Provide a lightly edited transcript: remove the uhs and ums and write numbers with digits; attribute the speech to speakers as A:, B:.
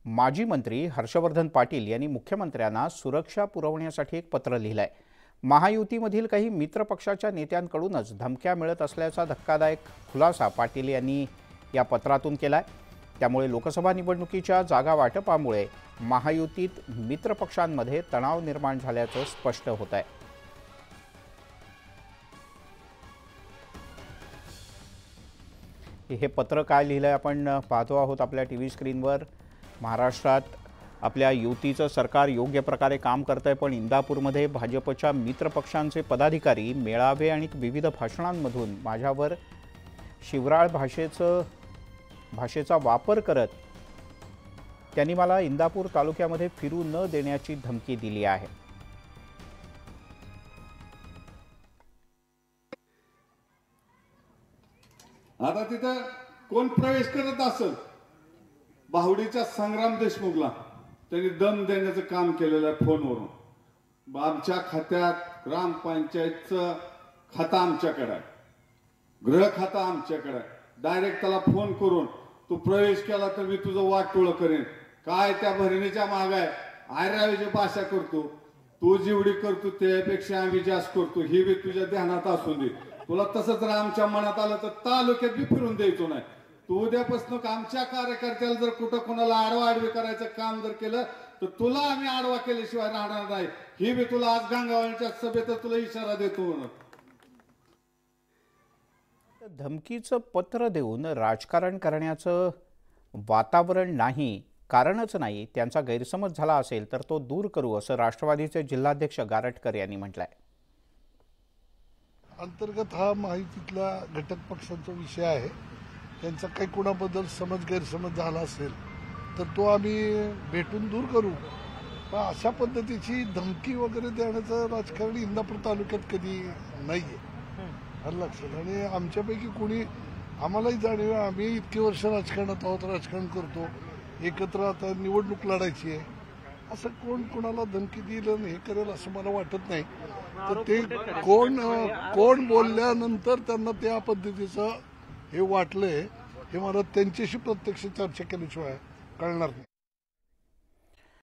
A: माजी मंत्री हर्षवर्धन पाटील यांनी मुख्यमंत्र्यांना सुरक्षा पुरवण्यासाठी एक पत्र लिहिलंय। महायुतीमधील काही मित्र पक्षाच्या नेत्यांकडूनच धमक्या मिळत असल्याचा धक्कादायक खुलासा पाटील यांनी या पत्रातून केलाय। त्यामुळे लोकसभा निवडणुकीच्या जागा वाटपामुळे महायुतीत मित्र पक्षांमध्ये तणाव निर्माण झाल्याचं स्पष्ट होत आहे। हे पत्र काय लिहिलंय आपण पाहतो आहोत आपल्या टीव्ही स्क्रीनवर। महाराष्ट्रात आपल्या युतीचं सरकार योग्य प्रकारे काम करतंय, पण इंदापूरमध्ये भाजपच्या मित्र पक्षांचे पदाधिकारी मेळावे आणि विविध भाषणांमधून माझ्यावर शिवराळ भाषेचा वापर करत त्यांनी मला इंदापूर तालुक्यामध्ये फिरू न देण्याची धमकी दिली आहे।
B: आता तिथं कोण प्रवेश करत असेल, बाहुडीच्या संग्राम देशमुखला त्यांनी दम देण्याचं काम केलेलं आहे फोनवरून। आमच्या खात्यात ग्रामपंचायतचं खाता आमच्याकडे आहे, गृह खाता आमच्याकडे आहे। डायरेक्ट त्याला फोन करून तू प्रवेश केला तर मी तुझं वाटोळ करेन, काय त्या भरणीच्या माग आहे, आयरावीची भाषा करतो तू, जेवढी करतो त्यापेक्षा आम्ही जास्त करतो, ही बी तुझ्या ध्यानात असून दे। तुला तसंच जर आमच्या मनात आलं तर तालुक्यात बी फिरून द्यायचो नाही। तू उद्यापासून आमच्या कार्यकर्त्याला जर कुठं कोणाला आडवाआडवी करायचं काम जर केलं तर तुला आम्ही आडवा केल्याशिवाय राहणार नाही, ही बी तुला आज गांगावांच्या सभेत तुला इशारा देतो म्हणून।
A: धमकीचं पत्र देऊन राजकारण करण्याचं वातावरण नाही, कारणच नाही। त्यांचा गैरसमज झाला असेल तर तो दूर करू असं राष्ट्रवादीचे जिल्हाध्यक्ष गारटकर यांनी म्हटलंय।
C: अंतर्गत हा माहितीतला घटक पक्षांचा विषय आहे, त्यांचा काही कोणाबद्दल गैरसमज झाला असेल तर तो आम्ही भेटून दूर करू। पण अशा पद्धतीची धमकी वगैरे देण्याचं राजकारण इंदापूर तालुक्यात कधी नाहीये, आलं लक्षात। आणि आमच्यापैकी कोणी आम्हालाही जाणीव, आम्ही इतके वर्ष राजकारणात आहोत, राजकारण करतो, एकत्र आता निवडणूक लढायची आहे, असं कोण कोणाला धमकी दिलं हे करेल असं मला वाटत नाही। तर ते कोण बोलल्यानंतर त्यांना त्या पद्धतीचं हे वाटलंय हे मला त्यांच्याशी प्रत्यक्ष चर्चा केल्याशिवाय कळणार नाही।